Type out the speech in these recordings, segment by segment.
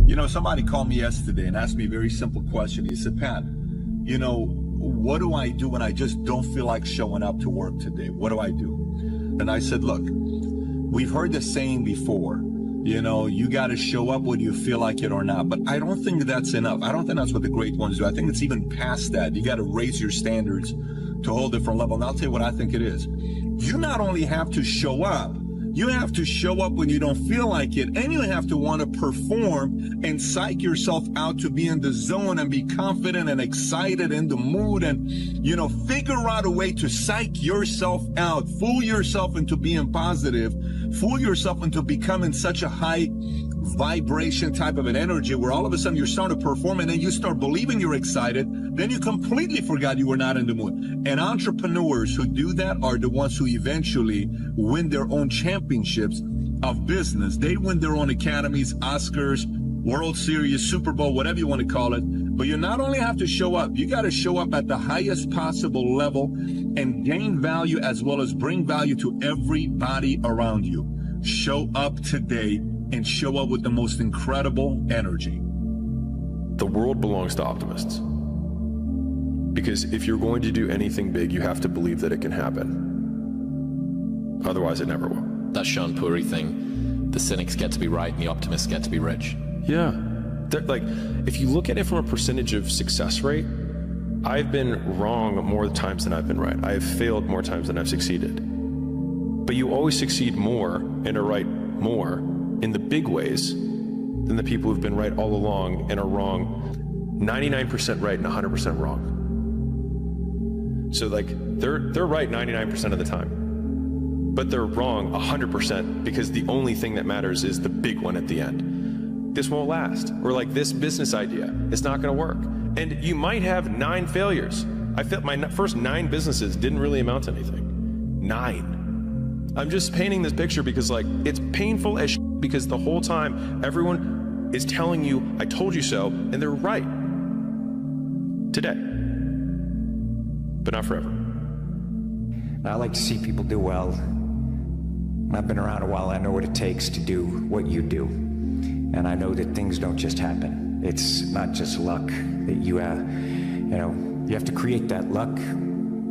You know, somebody called me yesterday and asked me a very simple question. He said, Pat, you know, what do I do when I just don't feel like showing up to work today? What do I do? And I said, look, we've heard the saying before, you know, you got to show up whether you feel like it or not. But I don't think that's enough. I don't think that's what the great ones do. I think it's even past that. You got to raise your standards to a whole different level. And I'll tell you what I think it is. You not only have to show up, you have to show up when you don't feel like it, and you have to want to perform and psych yourself out to be in the zone and be confident and excited in the mood and, you know, figure out a way to psych yourself out, fool yourself into being positive, fool yourself into becoming such a high vibration type of an energy where all of a sudden you're starting to perform and then you start believing you're excited, then you completely forgot you were not in the mood. And entrepreneurs who do that are the ones who eventually win their own championships of business. They win their own academies, Oscars, World Series, Super Bowl, whatever you want to call it. But you not only have to show up, you got to show up at the highest possible level and gain value as well as bring value to everybody around you. Show up today and show up with the most incredible energy. The world belongs to optimists. Because if you're going to do anything big, you have to believe that it can happen. Otherwise, it never will. That Sean Puri thing, the cynics get to be right and the optimists get to be rich. Yeah. Like, if you look at it from a percentage of success rate, I've been wrong more times than I've been right. I have failed more times than I've succeeded. But you always succeed more and are right more in the big ways than the people who've been right all along and are wrong 99% right and 100% wrong. So like they're right 99% of the time, but they're wrong 100% because the only thing that matters is the big one at the end. This won't last, or like this business idea, it's not going to work. And you might have 9 failures. I felt my first 9 businesses didn't really amount to anything. 9. I'm just painting this picture because like it's painful as because the whole time everyone is telling you, I told you so, and they're right. Today. But not forever. I like to see people do well. I've been around a while. I know what it takes to do what you do. And I know that things don't just happen. It's not just luck that you have to create that luck.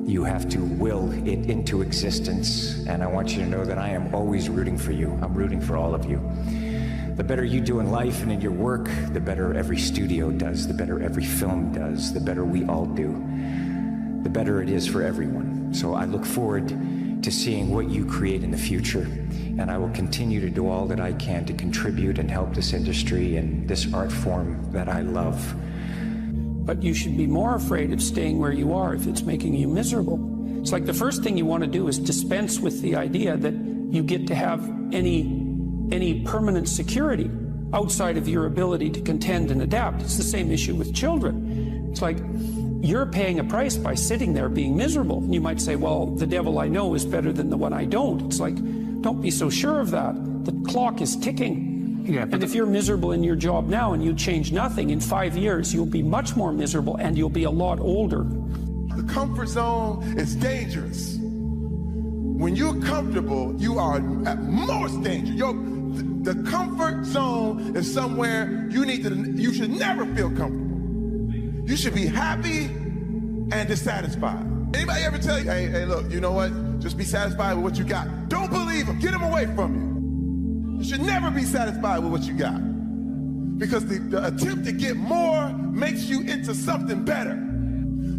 You have to will it into existence. And I want you to know that I am always rooting for you. I'm rooting for all of you. The better you do in life and in your work, the better every studio does, the better every film does, the better we all do, the better it is for everyone. So I look forward to seeing what you create in the future, and I will continue to do all that I can to contribute and help this industry and this art form that I love. But you should be more afraid of staying where you are if it's making you miserable. It's like the first thing you want to do is dispense with the idea that you get to have any permanent security outside of your ability to contend and adapt. It's the same issue with children. It's like you're paying a price by sitting there being miserable. And you might say, well, the devil I know is better than the one I don't. It's like, don't be so sure of that. The clock is ticking. Yeah, and if you're miserable in your job now and you change nothing, in 5 years, you'll be much more miserable and you'll be a lot older. The comfort zone is dangerous. When you're comfortable, you are at most danger. The comfort zone is somewhere you should never feel comfortable. You should be happy and dissatisfied. Anybody ever tell you, hey, look, you know what? Just be satisfied with what you got. Don't believe them. Get them away from you. You should never be satisfied with what you got. Because the attempt to get more makes you into something better.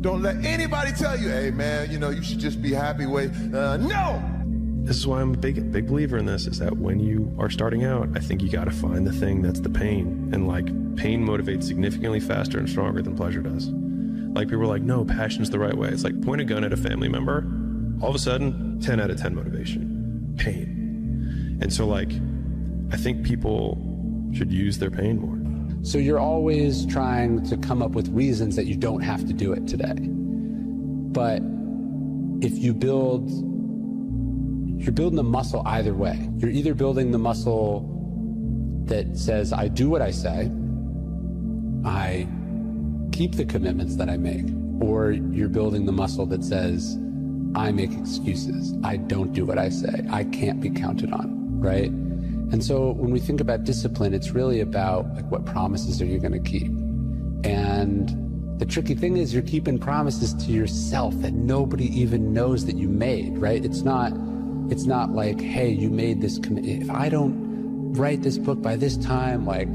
Don't let anybody tell you, hey man, you should just be happy with, no! This is why I'm a big believer in this, is that when you are starting out, I think you gotta find the thing that's the pain. And like, pain motivates significantly faster and stronger than pleasure does. Like people are like, no, passion's the right way. It's like point a gun at a family member, all of a sudden, 10 out of 10 motivation, pain. And so like, I think people should use their pain more. So you're always trying to come up with reasons that you don't have to do it today. But if you're building the muscle either way. You're either building the muscle that says, I do what I say, I keep the commitments that I make, or you're building the muscle that says, I make excuses, I don't do what I say, I can't be counted on, right? And so when we think about discipline, it's really about like, what promises are you going to keep? And the tricky thing is you're keeping promises to yourself that nobody even knows that you made, right? It's not like, hey, you made this commitment. If I don't write this book by this time, like,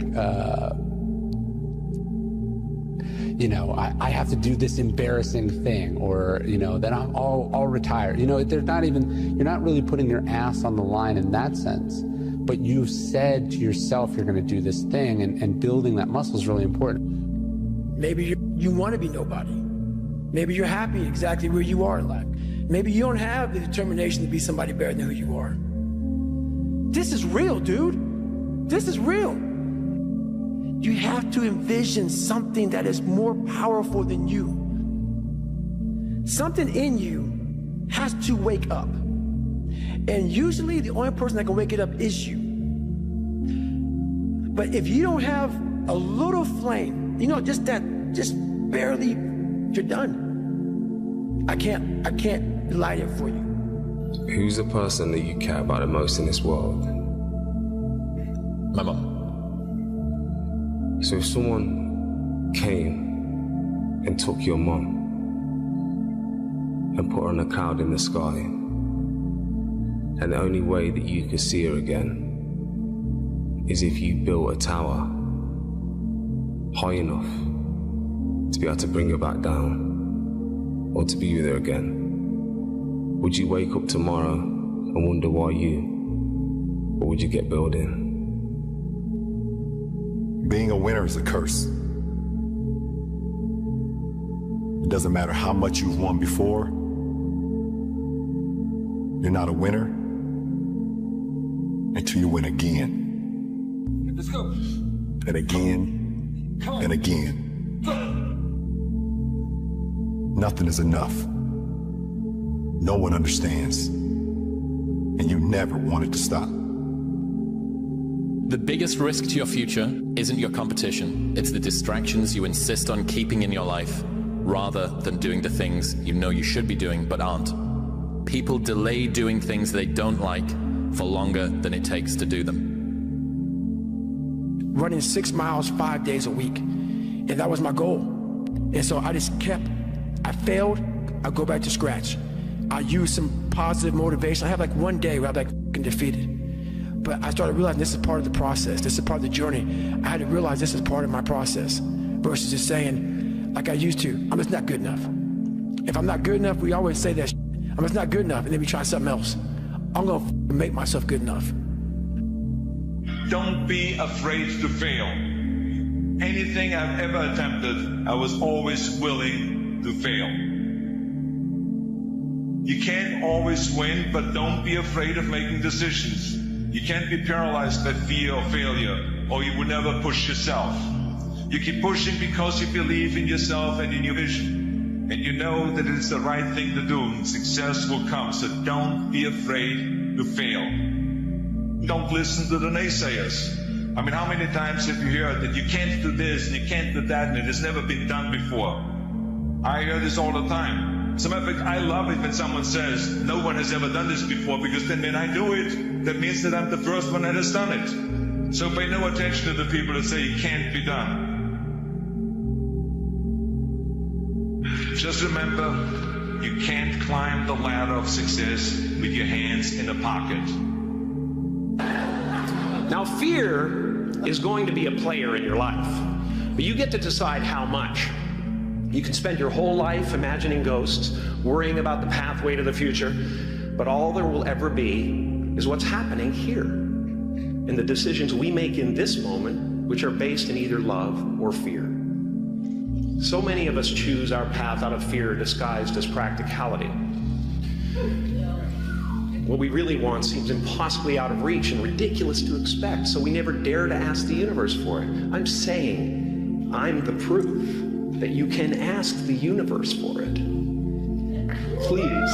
you know, I have to do this embarrassing thing, or, you know, then I'll retire. You know, there's not even, you're not really putting your ass on the line in that sense, but you've said to yourself you're going to do this thing, and building that muscle is really important. Maybe you want to be nobody. Maybe you're happy exactly where you are in life. Maybe you don't have the determination to be somebody better than who you are. This is real, dude. This is real. You have to envision something that is more powerful than you. Something in you has to wake up. And usually the only person that can wake it up is you. But if you don't have a little flame, you know, just barely, you're done. I can't light it for you. Who's the person that you care about the most in this world? My mom. So if someone came and took your mom and put her on a cloud in the sky, and the only way that you could see her again is if you built a tower high enough to be able to bring her back down, or to be with her again, would you wake up tomorrow and wonder why you, or would you get building? Being a winner is a curse. It doesn't matter how much you've won before. You're not a winner until you win again. Let's go. And again, and again. Nothing is enough. No one understands. And you never want it to stop. The biggest risk to your future isn't your competition. It's the distractions you insist on keeping in your life, rather than doing the things you know you should be doing but aren't. People delay doing things they don't like for longer than it takes to do them. Running 6 miles 5 days a week, and that was my goal. And so I just kept, I failed, I go back to scratch. I use some positive motivation. I have like one day where I'm like defeated. But I started realizing this is part of the process. This is part of the journey. I had to realize this is part of my process versus just saying, like I used to, I'm just not good enough. If I'm not good enough, we always say that, I'm just not good enough, and then we try something else. I'm gonna make myself good enough. Don't be afraid to fail. Anything I've ever attempted, I was always willing to fail. You can't always win, but don't be afraid of making decisions. You can't be paralyzed by fear or failure, or you will never push yourself. You keep pushing because you believe in yourself and in your vision. And you know that it's the right thing to do, and success will come. So don't be afraid to fail. Don't listen to the naysayers. I mean, how many times have you heard that you can't do this and you can't do that and it has never been done before? I hear this all the time. As a matter of fact, I love it when someone says, no one has ever done this before, because then when I do it, that means that I'm the first one that has done it. So pay no attention to the people that say it can't be done. Just remember, you can't climb the ladder of success with your hands in a pocket. Now, fear is going to be a player in your life, but you get to decide how much. You can spend your whole life imagining ghosts, worrying about the pathway to the future, but all there will ever be is what's happening here, and the decisions we make in this moment, which are based in either love or fear. So many of us choose our path out of fear disguised as practicality. What we really want seems impossibly out of reach and ridiculous to expect, so we never dare to ask the universe for it. I'm saying I'm the proof that you can ask the universe for it. Please.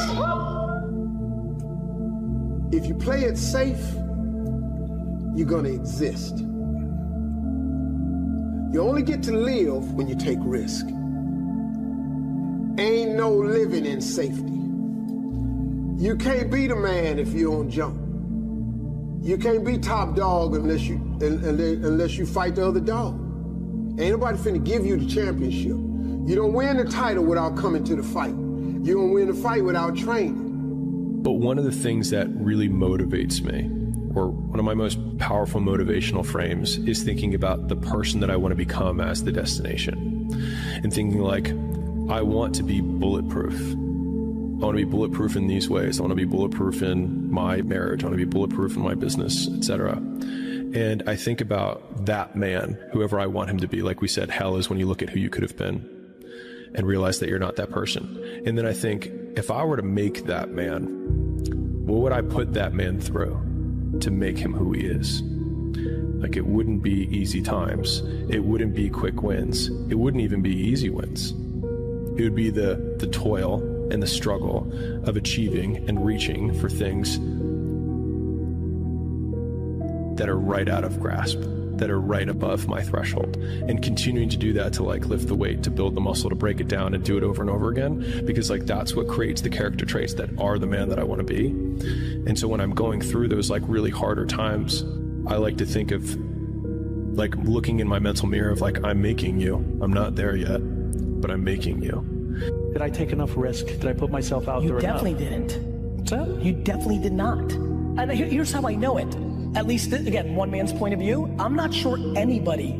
If you play it safe, you're gonna exist. You only get to live when you take risk. Ain't no living in safety. You can't be the man if you don't jump. You can't be top dog unless you fight the other dog. Ain't nobody finna give you the championship. You don't win the title without coming to the fight. You don't win the fight without training. But one of the things that really motivates me, or one of my most powerful motivational frames, is thinking about the person that I want to become as the destination. And thinking like, I want to be bulletproof. I want to be bulletproof in these ways. I want to be bulletproof in my marriage. I want to be bulletproof in my business, etc. And I think about that man, whoever I want him to be. Like we said, hell is when you look at who you could have been and realize that you're not that person. And then I think, if I were to make that man, what would I put that man through to make him who he is? Like, it wouldn't be easy times. It wouldn't be quick wins. It wouldn't even be easy wins. It would be the toil and the struggle of achieving and reaching for things that are right out of grasp, that are right above my threshold, and continuing to do that to like lift the weight, to build the muscle, to break it down and do it over and over again, because like that's what creates the character traits that are the man that I want to be. And so when I'm going through those like really harder times, I like to think of like looking in my mental mirror of like, I'm making you. I'm not there yet, but I'm making you. Did I take enough risk? Did I put myself out there enough? You definitely didn't. So? You definitely did not. And here's how I know it. At least, again, one man's point of view, I'm not sure anybody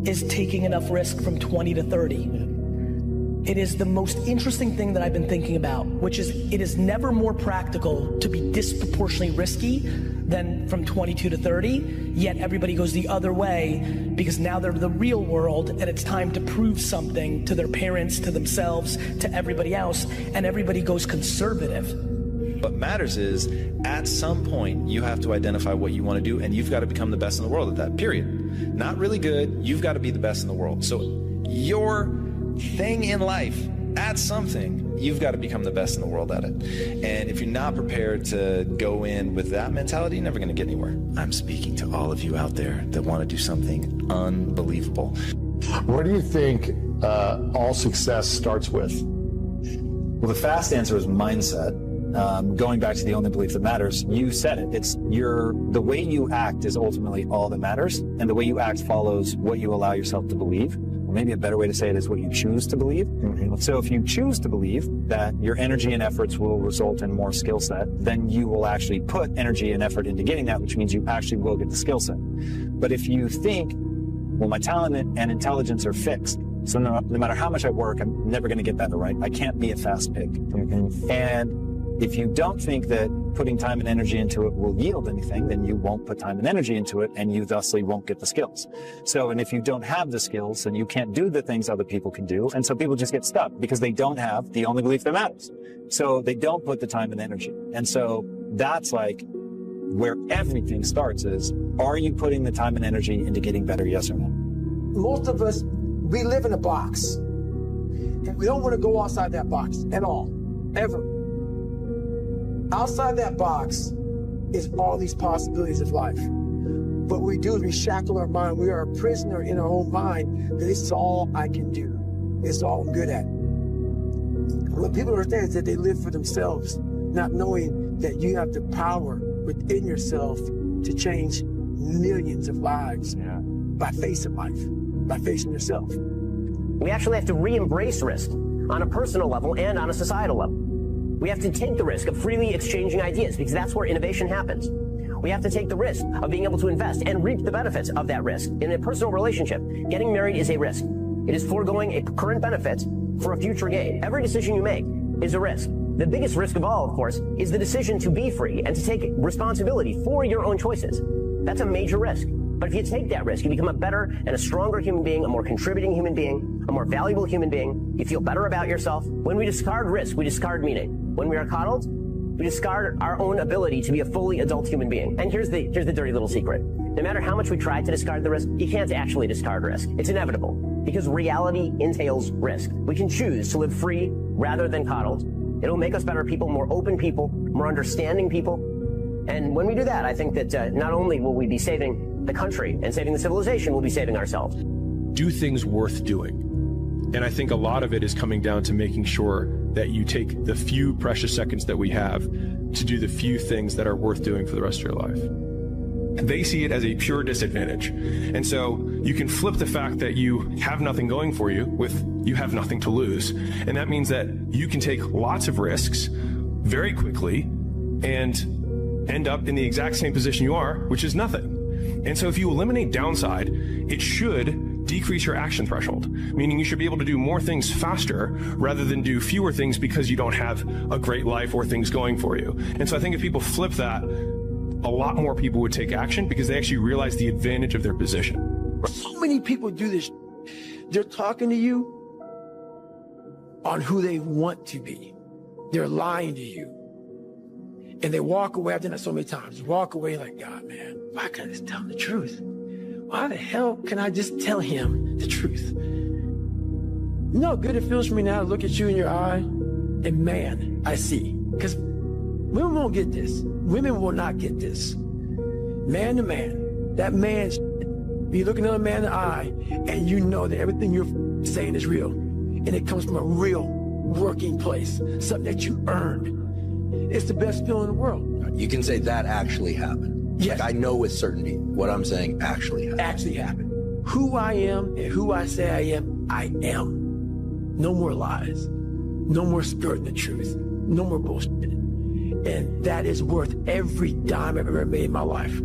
is taking enough risk from 20 to 30. It is the most interesting thing that I've been thinking about, which is it is never more practical to be disproportionately risky than from 22 to 30, yet everybody goes the other way because now they're the real world and it's time to prove something to their parents, to themselves, to everybody else, and everybody goes conservative. What matters is, at some point, you have to identify what you want to do, and you've got to become the best in the world at that, period. Not really good, you've got to be the best in the world. So your thing in life, at something, you've got to become the best in the world at it. And if you're not prepared to go in with that mentality, you're never going to get anywhere. I'm speaking to all of you out there that want to do something unbelievable. What do you think all success starts with? Well, the fast answer is mindset. Going back to the only belief that matters, you said it. It's the way you act is ultimately all that matters, and the way you act follows what you allow yourself to believe. Or maybe a better way to say it is what you choose to believe. Mm-hmm. So if you choose to believe that your energy and efforts will result in more skill set, then you will actually put energy and effort into getting that, which means you actually will get the skill set. But if you think, well, my talent and intelligence are fixed, so no matter how much I work, I'm never going to get better, right? I can't be a fast pig. Mm-hmm. And if you don't think that putting time and energy into it will yield anything, then you won't put time and energy into it, and you thusly won't get the skills. So, and if you don't have the skills, then you can't do the things other people can do, and so people just get stuck because they don't have the only belief that matters. So they don't put the time and energy. And so that's like where everything starts is, are you putting the time and energy into getting better, yes or no? Most of us, we live in a box, and we don't want to go outside that box at all, ever. Outside that box is all these possibilities of life. What we do is we shackle our mind. We are a prisoner in our own mind that this is all I can do. This is all I'm good at. What people understand is that they live for themselves, not knowing that you have the power within yourself to change millions of lives by facing life, by facing yourself. We actually have to re-embrace risk on a personal level and on a societal level. We have to take the risk of freely exchanging ideas because that's where innovation happens. We have to take the risk of being able to invest and reap the benefits of that risk. In a personal relationship, getting married is a risk. It is foregoing a current benefit for a future gain. Every decision you make is a risk. The biggest risk of all, of course, is the decision to be free and to take responsibility for your own choices. That's a major risk. But if you take that risk, you become a better and a stronger human being, a more contributing human being, a more valuable human being. You feel better about yourself. When we discard risk, we discard meaning. When we are coddled, we discard our own ability to be a fully adult human being. And here's the dirty little secret. No matter how much we try to discard the risk, you can't actually discard risk. It's inevitable because reality entails risk. We can choose to live free rather than coddled. It'll make us better people, more open people, more understanding people. And when we do that, I think that not only will we be saving the country and saving the civilization, we'll be saving ourselves. Do things worth doing. And I think a lot of it is coming down to making sure that you take the few precious seconds that we have to do the few things that are worth doing for the rest of your life. They see it as a pure disadvantage. And so you can flip the fact that you have nothing going for you with you have nothing to lose. And that means that you can take lots of risks very quickly and end up in the exact same position you are, which is nothing. And so if you eliminate downside, it should decrease your action threshold, meaning you should be able to do more things faster rather than do fewer things because you don't have a great life or things going for you. And so I think if people flip that, a lot more people would take action because they actually realize the advantage of their position. So many people do this. They're talking to you on who they want to be. They're lying to you. And they walk away. I've done that so many times. Walk away like, God, man, why can't I just tell him the truth? Why the hell can I just tell him the truth? You know how good it feels for me now to look at you in your eye? And man, I see. Because women won't get this. Women will not get this. Man to man, that man's you look another man in the eye and you know that everything you're saying is real. And it comes from a real working place, something that you earned. It's the best feeling in the world. You can say that actually happened. Yes. Like I know with certainty what I'm saying actually happened. Actually happened. Who I am and who I say I am, I am. No more lies. No more skirting the truth. No more bullshit. And that is worth every dime I've ever made in my life.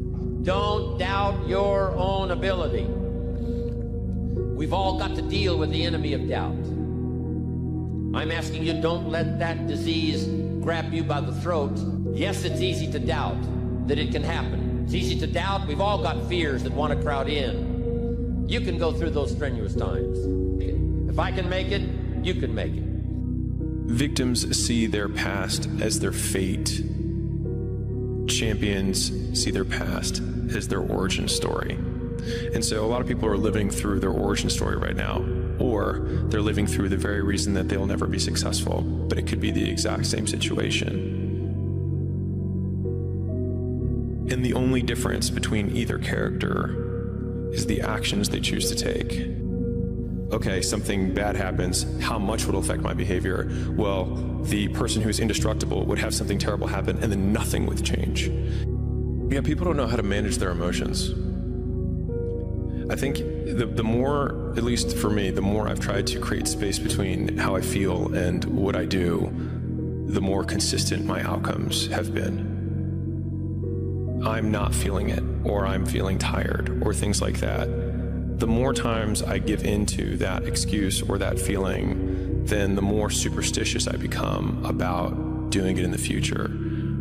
Don't doubt your own ability. We've all got to deal with the enemy of doubt. I'm asking you, don't let that disease grab you by the throat. Yes, it's easy to doubt that it can happen. It's easy to doubt. We've all got fears that want to crowd in. You can go through those strenuous times. If I can make it, you can make it. Victims see their past as their fate. Champions see their past as their origin story. And so a lot of people are living through their origin story right now, or they're living through the very reason that they'll never be successful, but it could be the exact same situation. And the only difference between either character is the actions they choose to take. Okay, something bad happens, how much would it affect my behavior? Well, the person who's indestructible would have something terrible happen and then nothing would change. Yeah, people don't know how to manage their emotions. I think the more, at least for me, the more I've tried to create space between how I feel and what I do, the more consistent my outcomes have been. I'm not feeling it, or I'm feeling tired, or things like that. The more times I give into that excuse or that feeling, then the more superstitious I become about doing it in the future.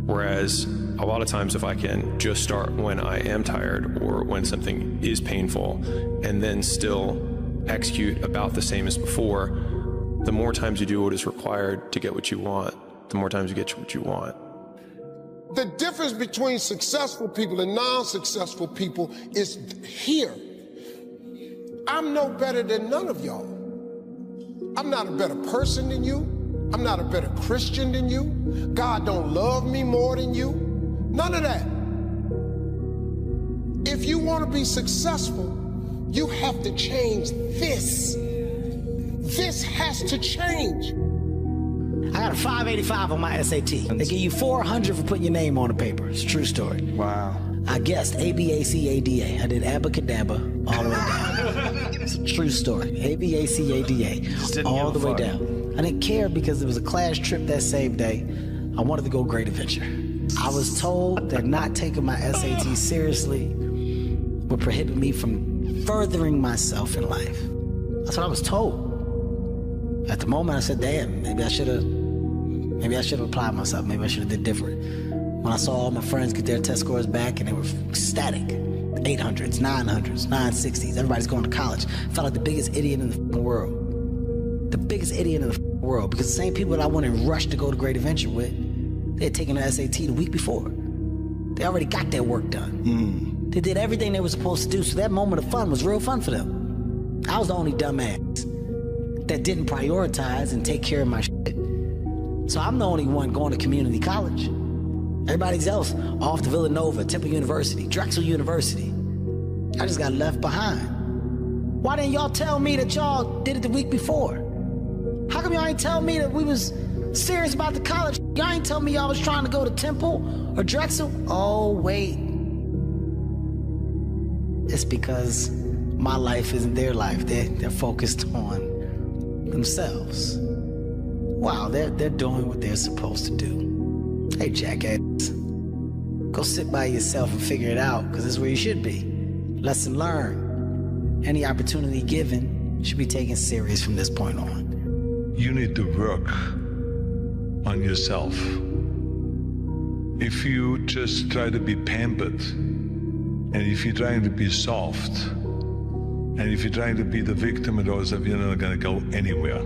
Whereas a lot of times if I can just start when I am tired or when something is painful and then still execute about the same as before, the more times you do what is required to get what you want, the more times you get what you want. The difference between successful people and non-successful people is here. I'm no better than none of y'all. I'm not a better person than you. I'm not a better Christian than you. God don't love me more than you. None of that. If you want to be successful, you have to change this. This has to change. I got a 585 on my SAT. They give you 400 for putting your name on the paper. It's a true story. Wow. I guessed ABACADA. I did abacadabra all the way down. It's a true story. ABACADA all the way down. I didn't care because it was a class trip that same day. I wanted to go Great Adventure. I was told that not taking my SAT seriously would prohibit me from furthering myself in life. That's what I was told. At the moment, I said, damn, maybe I should have applied myself. Maybe I should have did different. When I saw all my friends get their test scores back and they were ecstatic. 800s, 900s, 960s. Everybody's going to college. I felt like the biggest idiot in the world. The biggest idiot in the world. Because the same people that I went and rushed to go to Great Adventure with, they had taken the SAT the week before. They already got their work done. They did everything they were supposed to do, so that moment of fun was real fun for them. I was the only dumbass that didn't prioritize and take care of my shit. So I'm the only one going to community college. Everybody else off to Villanova, Temple University, Drexel University. I just got left behind. Why didn't y'all tell me that y'all did it the week before? How come y'all ain't tell me that we was Serious about the college. Y'all ain't tell me y'all was trying to go to Temple or Drexel. Oh, wait. It's because my life isn't their life. They're focused on themselves. Wow, they're doing what they're supposed to do. Hey, jackass, go sit by yourself and figure it out, because this is where you should be. Lesson learned. Any opportunity given should be taken serious from this point on. You need to work on yourself. If you just try to be pampered, and if you're trying to be soft, and if you're trying to be the victim of those, you're not going to go anywhere.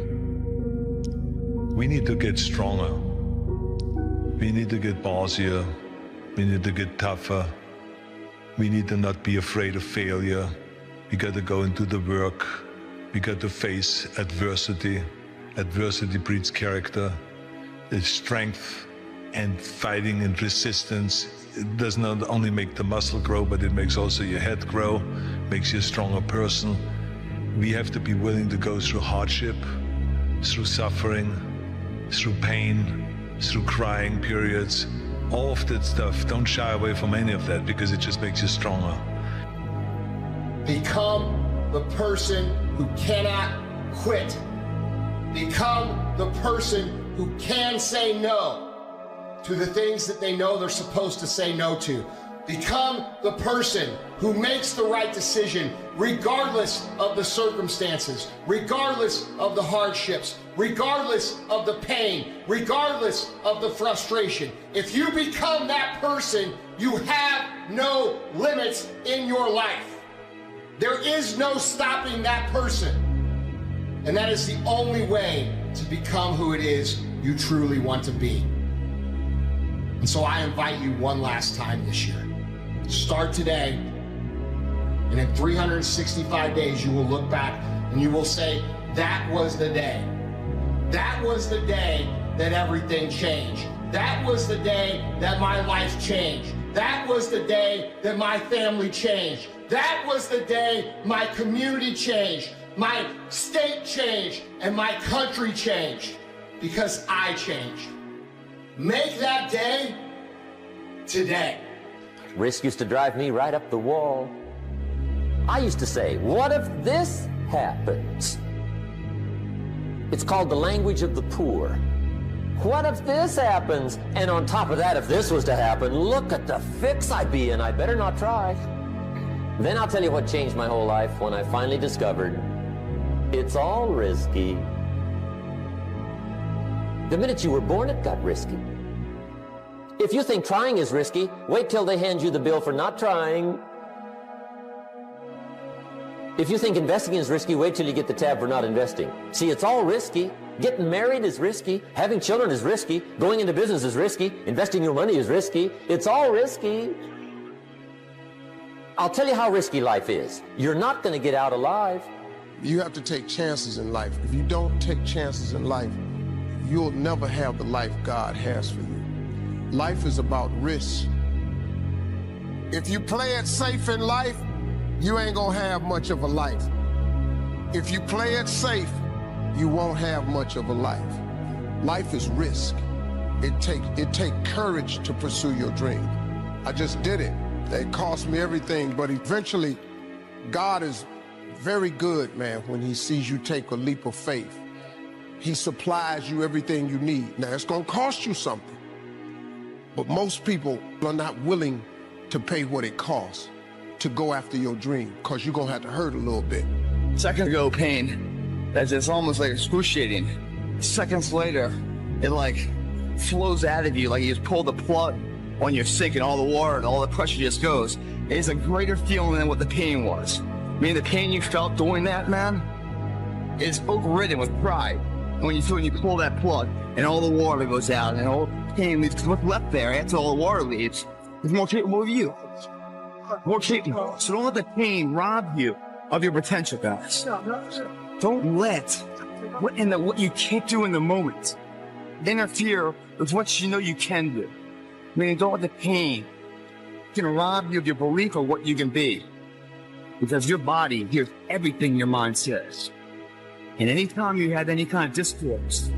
We need to get stronger. We need to get ballsier. We need to get tougher. We need to not be afraid of failure. We got to go into the work. We got to face adversity. Adversity breeds character. There's strength and fighting and resistance. It does not only make the muscle grow, but it makes also your head grow, makes you a stronger person. We have to be willing to go through hardship, through suffering, through pain, through crying periods. All of that stuff, don't shy away from any of that, because it just makes you stronger. Become the person who cannot quit. Become the person who can say no to the things that they know they're supposed to say no to. Become the person who makes the right decision regardless of the circumstances, regardless of the hardships, regardless of the pain, regardless of the frustration. If you become that person, you have no limits in your life. There is no stopping that person. And that is the only way to become who it is you truly want to be. And so I invite you one last time this year. Start today, and in 365 days you will look back and you will say, that was the day. That was the day that everything changed. That was the day that my life changed. That was the day that my family changed. That was the day my community changed, my state changed, and my country changed, because I changed. Make that day today. Risk used to drive me right up the wall. I used to say, what if this happens? It's called the language of the poor. What if this happens? And on top of that, if this was to happen, look at the fix I'd be in. I better not try. Then I'll tell you what changed my whole life when I finally discovered it's all risky. The minute you were born, it got risky. If you think trying is risky, wait till they hand you the bill for not trying. If you think investing is risky, wait till you get the tab for not investing. See, it's all risky. Getting married is risky. Having children is risky. Going into business is risky. Investing your money is risky. It's all risky. I'll tell you how risky life is. You're not going to get out alive. You have to take chances in life. If you don't take chances in life, you'll never have the life God has for you. Life is about risk. If you play it safe in life, you ain't gonna have much of a life. If you play it safe, you won't have much of a life. Life is risk. It take courage to pursue your dream. I just did it. It cost me everything, but eventually, God is very good, man, when he sees you take a leap of faith. He supplies you everything you need. Now, it's gonna cost you something. But most people are not willing to pay what it costs to go after your dream, because you're going to have to hurt a little bit. Seconds ago, pain, it's almost like excruciating. Seconds later, it like flows out of you like you just pulled the plug on your sink and all the water and all the pressure just goes. It's a greater feeling than what the pain was. I mean, the pain you felt doing that, man, is overridden with pride. And when you pull that plug and all the water goes out and all the pain leaves, because what's left there after all the water leaves is more capable of you. More capable. So don't let the pain rob you of your potential, guys. Don't let what you can't do in the moment interfere with what you know you can do. I mean, don't let the pain can rob you of your belief of what you can be. Because your body hears everything your mind says. And anytime you have any kind of discourse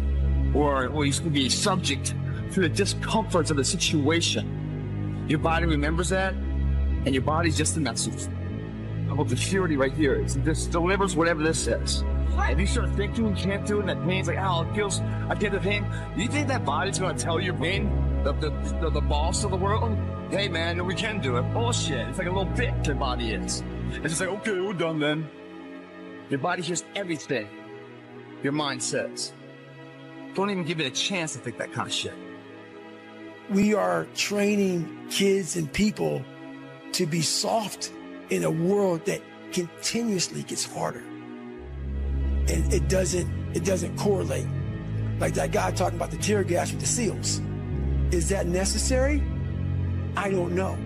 or you can be subject to the discomforts of the situation. Your body remembers that, and your body's just a message. About the purity right here. This delivers whatever this says. If you start thinking you can't do it, and that pain's like, oh, it feels, I get the pain. You think that body's gonna tell your pain, the boss of the world, hey man, we can do it. Bullshit. It's like a little bitch your body is. It's just like, okay, we're done then. Your body hears everything your mind says. Don't even give it a chance to think that kind of shit. We are training kids and people to be soft in a world that continuously gets harder. And it doesn't correlate. Like that guy talking about the tear gas with the SEALs. Is that necessary? I don't know.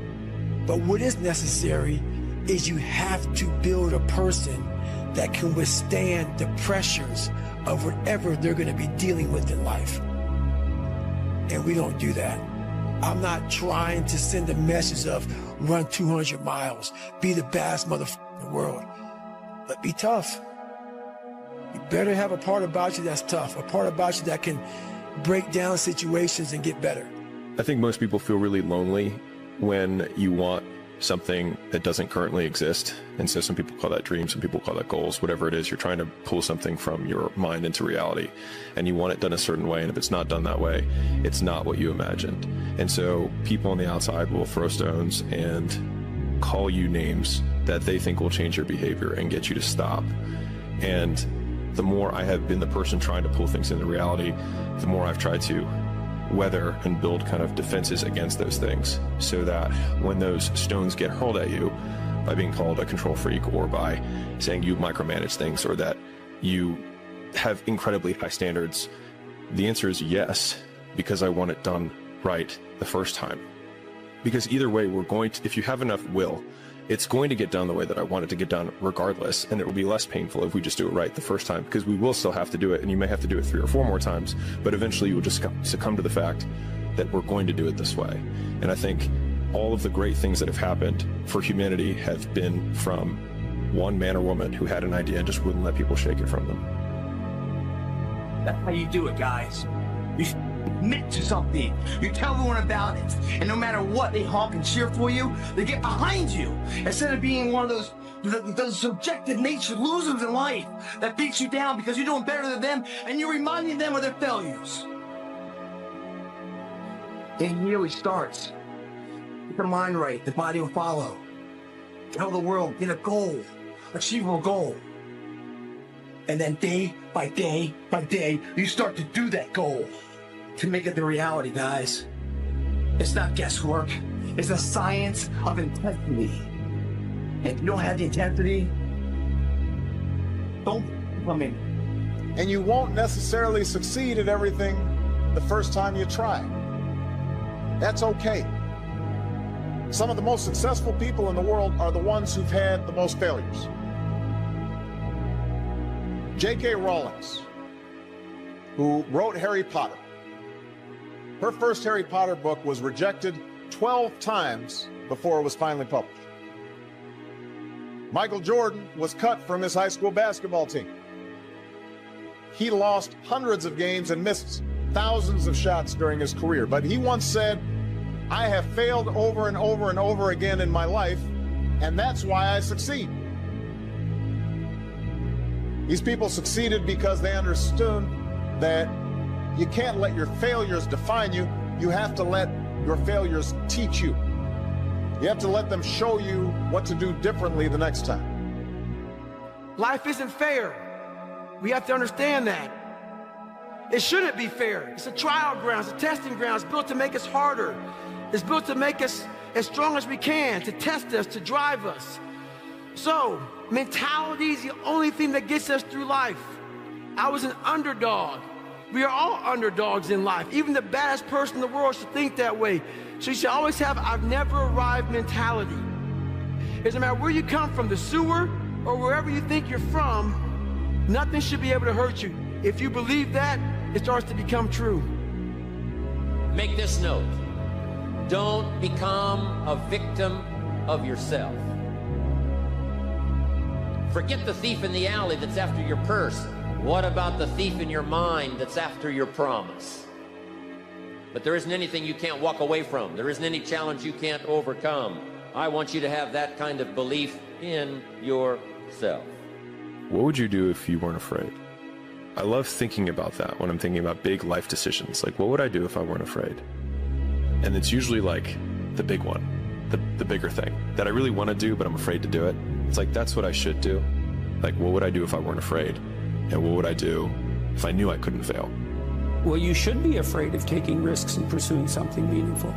But what is necessary is you have to build a person that can withstand the pressures of whatever they're going to be dealing with in life. And we don't do that. I'm not trying to send a message of run 200 miles, be the baddest motherfucker in the world, but be tough. You better have a part about you that's tough, a part about you that can break down situations and get better. I think most people feel really lonely when you want something that doesn't currently exist. And so some people call that dreams, some people call that goals, whatever it is, you're trying to pull something from your mind into reality and you want it done a certain way. And if it's not done that way, it's not what you imagined. And so people on the outside will throw stones and call you names that they think will change your behavior and get you to stop. And the more I have been the person trying to pull things into reality, the more I've tried to weather and build kind of defenses against those things so that when those stones get hurled at you by being called a control freak or by saying you micromanage things or that you have incredibly high standards, the answer is yes, because I want it done right the first time. Because either way, we're going to, if you have enough will, it's going to get done the way that I want it to get done regardless, and it will be less painful if we just do it right the first time, because we will still have to do it, and you may have to do it 3 or 4 more times, but eventually you will just succumb to the fact that we're going to do it this way. And I think all of the great things that have happened for humanity have been from one man or woman who had an idea and just wouldn't let people shake it from them. That's how you do it, guys. You commit to something. You tell everyone about it. And no matter what, they honk and cheer for you. They get behind you. Instead of being one of those subjective nature losers in life that beats you down because you're doing better than them and you're reminding them of their failures. And here it starts. Get the mind right, the body will follow. Tell the world, get a goal, achievable goal. And then day by day by day, you start to do that goal to make it the reality, guys. It's not guesswork. It's a science of intensity. And if you don't have the intensity, don't come in. And you won't necessarily succeed at everything the first time you try. That's okay. Some of the most successful people in the world are the ones who've had the most failures. J.K. Rowling, who wrote Harry Potter. Her first Harry Potter book was rejected 12 times before it was finally published. Michael Jordan was cut from his high school basketball team. He lost hundreds of games and missed thousands of shots during his career, but he once said, "I have failed over and over and over again in my life, and that's why I succeed." These people succeeded because they understood that you can't let your failures define you. You have to let your failures teach you. You have to let them show you what to do differently the next time. Life isn't fair. We have to understand that. It shouldn't be fair. It's a trial ground, it's a testing ground. It's built to make us harder. It's built to make us as strong as we can, to test us, to drive us. So, mentality is the only thing that gets us through life. I was an underdog. We are all underdogs in life. Even the baddest person in the world should think that way. So you should always have I've never arrived mentality. It doesn't matter where you come from, the sewer or wherever you think you're from, nothing should be able to hurt you. If you believe that, it starts to become true. Make this note. Don't become a victim of yourself. Forget the thief in the alley that's after your purse. What about the thief in your mind that's after your promise? But there isn't anything you can't walk away from. There isn't any challenge you can't overcome. I want you to have that kind of belief in yourself. What would you do if you weren't afraid? I love thinking about that when I'm thinking about big life decisions. Like, what would I do if I weren't afraid? And it's usually like the big one, the bigger thing that I really want to do, but I'm afraid to do it. It's like, that's what I should do. Like, what would I do if I weren't afraid? And what would I do if I knew I couldn't fail? Well, you should be afraid of taking risks and pursuing something meaningful.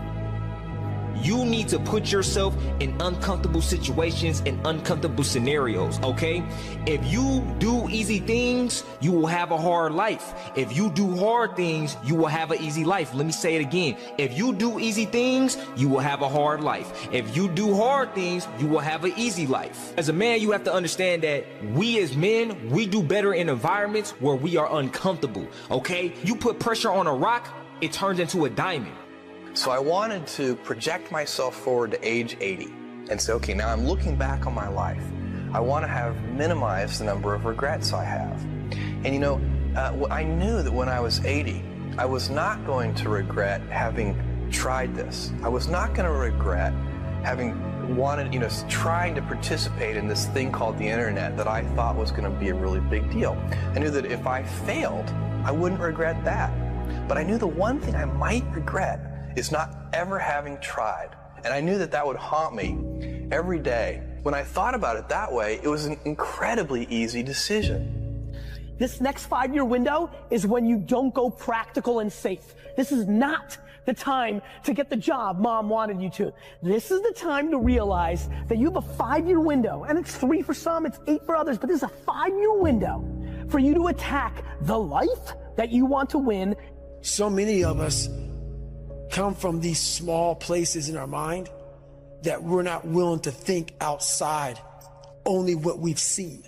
You need to put yourself in uncomfortable situations and uncomfortable scenarios, okay? If you do easy things, you will have a hard life. If you do hard things, you will have an easy life. Let me say it again. If you do easy things, you will have a hard life. If you do hard things, you will have an easy life. As a man, you have to understand that we as men, we do better in environments where we are uncomfortable, okay? You put pressure on a rock, it turns into a diamond. So I wanted to project myself forward to age 80 and say, okay, now I'm looking back on my life. I want to have minimized the number of regrets I have. And you know, I knew that when I was 80, I was not going to regret having tried this. I was not going to regret having wanted, trying to participate in this thing called the internet that I thought was going to be a really big deal. I knew that if I failed, I wouldn't regret that. But I knew the one thing I might regret is not ever having tried. And I knew that that would haunt me every day. When I thought about it that way, it was an incredibly easy decision. This next 5-year window is when you don't go practical and safe. This is not the time to get the job mom wanted you to. This is the time to realize that you have a 5-year window, and it's 3 for some, it's 8 for others, but this is a 5-year window for you to attack the life that you want to win. So many of us come from these small places in our mind that we're not willing to think outside only what we've seen.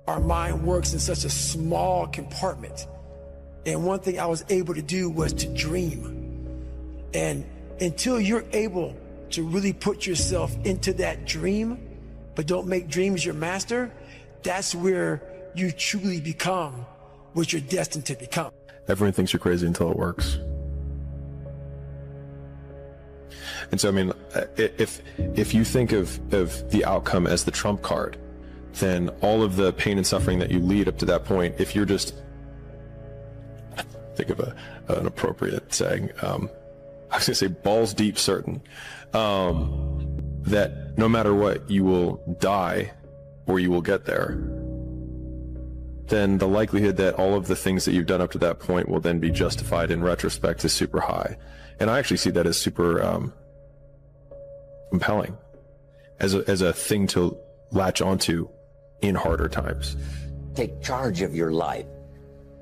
Our mind works in such a small compartment. And one thing I was able to do was to dream. And until you're able to really put yourself into that dream, but don't make dreams your master, that's where you truly become what you're destined to become. Everyone thinks you're crazy until it works. And so, I mean, if you think of the outcome as the trump card, then all of the pain and suffering that you lead up to that point, if you're just, think of an appropriate saying, I was going to say balls deep certain, that no matter what, you will die or you will get there, then the likelihood that all of the things that you've done up to that point will then be justified in retrospect is super high. And I actually see that as super compelling, as a thing to latch onto in harder times. Take charge of your life.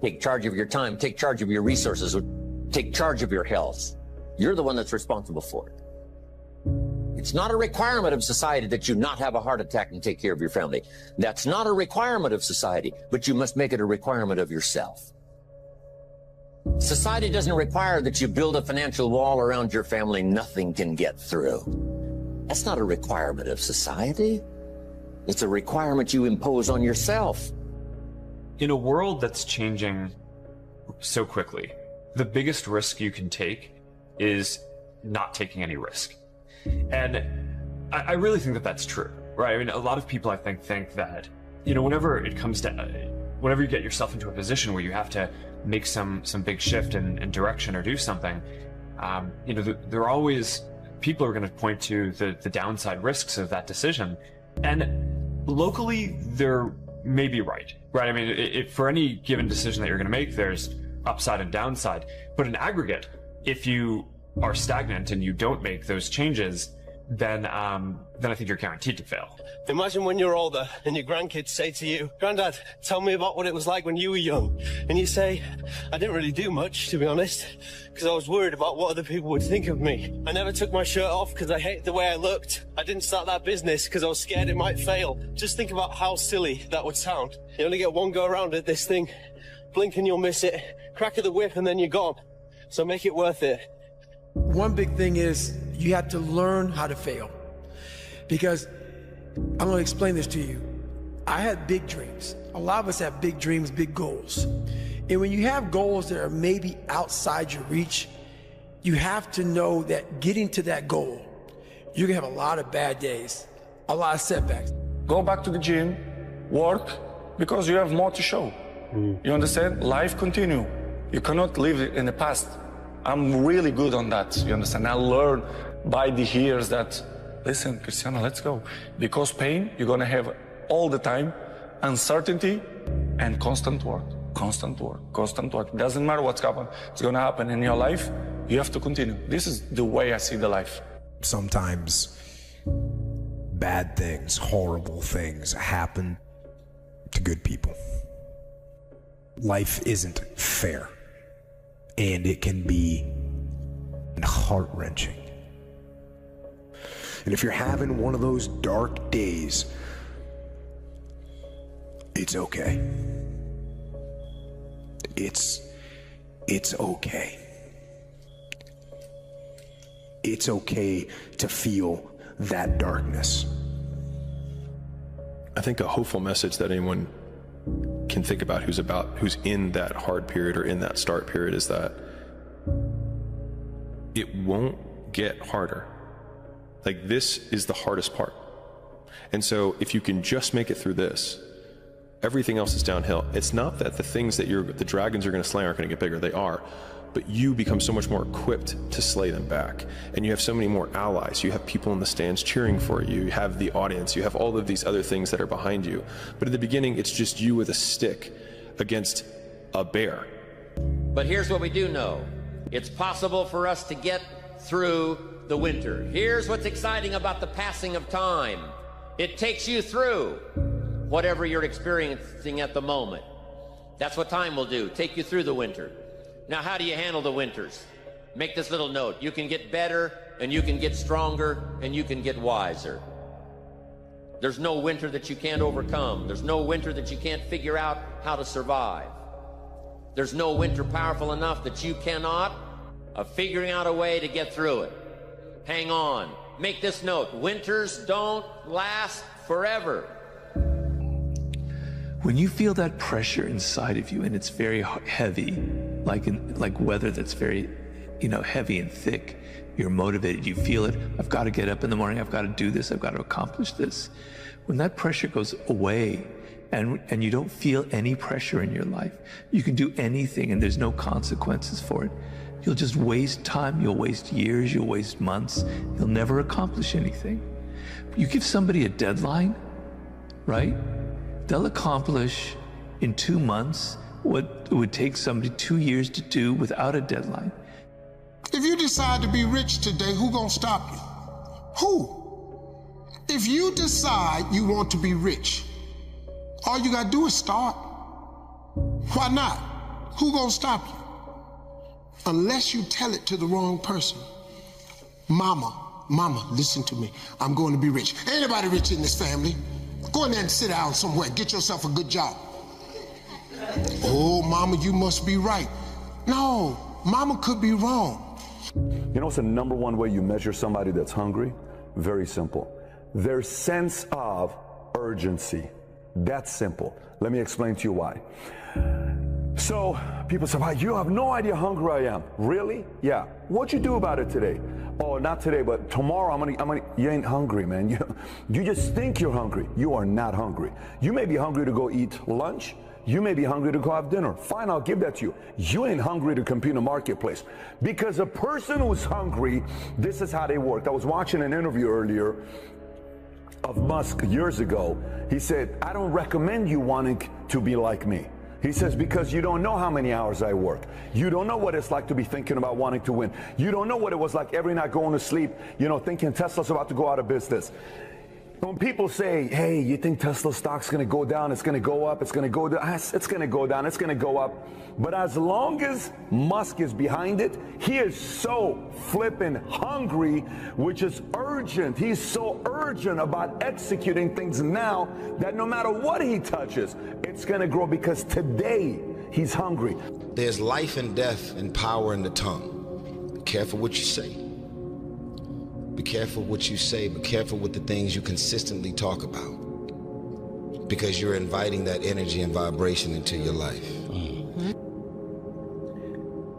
Take charge of your time. Take charge of your resources. Take charge of your health. You're the one that's responsible for it. It's not a requirement of society that you not have a heart attack and take care of your family. That's not a requirement of society, but you must make it a requirement of yourself. Society doesn't require that you build a financial wall around your family nothing can get through. That's not a requirement of society. It's a requirement you impose on yourself. In a world that's changing so quickly, the biggest risk you can take is not taking any risk. And I really think that that's true, right? I mean, a lot of people, I think that, whenever it comes to, whenever you get yourself into a position where you have to make some big shift in direction or do something, there are always people are going to point to the downside risks of that decision. And locally, they're maybe right? I mean, for any given decision that you're going to make, there's upside and downside. But in aggregate, if you are stagnant and you don't make those changes, then I think you're guaranteed to fail. Imagine when you're older and your grandkids say to you, "Granddad, tell me about what it was like when you were young." And you say, "I didn't really do much, to be honest, because I was worried about what other people would think of me. I never took my shirt off because I hated the way I looked. I didn't start that business because I was scared it might fail." Just think about how silly that would sound. You only get one go around at this thing. Blink and you'll miss it. Crack of the whip and then you're gone. So make it worth it. One big thing is you have to learn how to fail. Because I'm going to explain this to you. I had big dreams. a lot of us have big dreams, big goals. And when you have goals that are maybe outside your reach, you have to know that getting to that goal, you're gonna have a lot of bad days, a lot of setbacks. Go back to the gym, work, because you have more to show. You understand? Life continue. You cannot live in the past. I'm really good on that, you understand? I learned by the years that, listen, Cristiano, let's go. Because pain, you're gonna have all the time, uncertainty and constant work. Constant work, constant work. It doesn't matter what's happening. It's gonna happen in your life. You have to continue. This is the way I see the life. Sometimes bad things, horrible things happen to good people. Life isn't fair, and it can be heart-wrenching. And if you're having one of those dark days, it's okay. It's okay. It's okay to feel that darkness. I think a hopeful message that anyone can think about who's in that hard period or in that start period is that it won't get harder. Like, this is the hardest part. And so if you can just make it through this, everything else is downhill. It's not that the things that the dragons are going to slay aren't going to get bigger. They are. But you become so much more equipped to slay them back. And you have so many more allies. You have people in the stands cheering for you. You have the audience. You have all of these other things that are behind you. But at the beginning, it's just you with a stick against a bear. But here's what we do know. It's possible for us to get through the winter. Here's what's exciting about the passing of time. It takes you through whatever you're experiencing at the moment. That's what time will do, take you through the winter. Now, how do you handle the winters? Make this little note. You can get better, and you can get stronger, and you can get wiser. There's no winter that you can't overcome. There's no winter that you can't figure out how to survive. There's no winter powerful enough that you cannot figuring out a way to get through it. Hang on. Make this note. Winters don't last forever. When you feel that pressure inside of you and it's very heavy, like weather that's very, heavy and thick, you're motivated, you feel it. I've got to get up in the morning. I've got to do this. I've got to accomplish this. When that pressure goes away and you don't feel any pressure in your life, you can do anything and there's no consequences for it. You'll just waste time. You'll waste years. You'll waste months. You'll never accomplish anything. You give somebody a deadline, right? They'll accomplish in 2 months what it would take somebody 2 years to do without a deadline. If you decide to be rich today, who gonna stop you? Who? If you decide you want to be rich, all you gotta do is start. Why not? Who gonna stop you? Unless you tell it to the wrong person. Mama, listen to me. I'm going to be rich. Ain't nobody rich in this family. Go in there and sit down somewhere. Get yourself a good job. Oh, mama, you must be right. No, mama could be wrong. You know what's the number one way you measure somebody that's hungry? Very simple. Their sense of urgency. That's simple. Let me explain to you why. So people say, wow, you have no idea how hungry I am. Really? Yeah. What'd you do about it today? Oh, not today, but tomorrow I'm gonna, you ain't hungry, man. You just think you're hungry. You are not hungry. You may be hungry to go eat lunch. You may be hungry to go have dinner. Fine, I'll give that to you. You ain't hungry to compete in the marketplace. Because a person who's hungry, this is how they work. I was watching an interview earlier of Musk years ago. He said, I don't recommend you wanting to be like me. He says, because you don't know how many hours I work. You don't know what it's like to be thinking about wanting to win. You don't know what it was like every night going to sleep, thinking Tesla's about to go out of business. When people say, hey, you think Tesla stock's going to go down, it's going to go up, it's going to go down, it's going to go down, it's going to go up. But as long as Musk is behind it, he is so flippin' hungry, which is urgent. He's so urgent about executing things now that no matter what he touches, it's going to grow because today he's hungry. There's life and death and power in the tongue. Be careful what you say. Be careful what you say. Be careful with the things you consistently talk about. because you're inviting that energy and vibration into your life.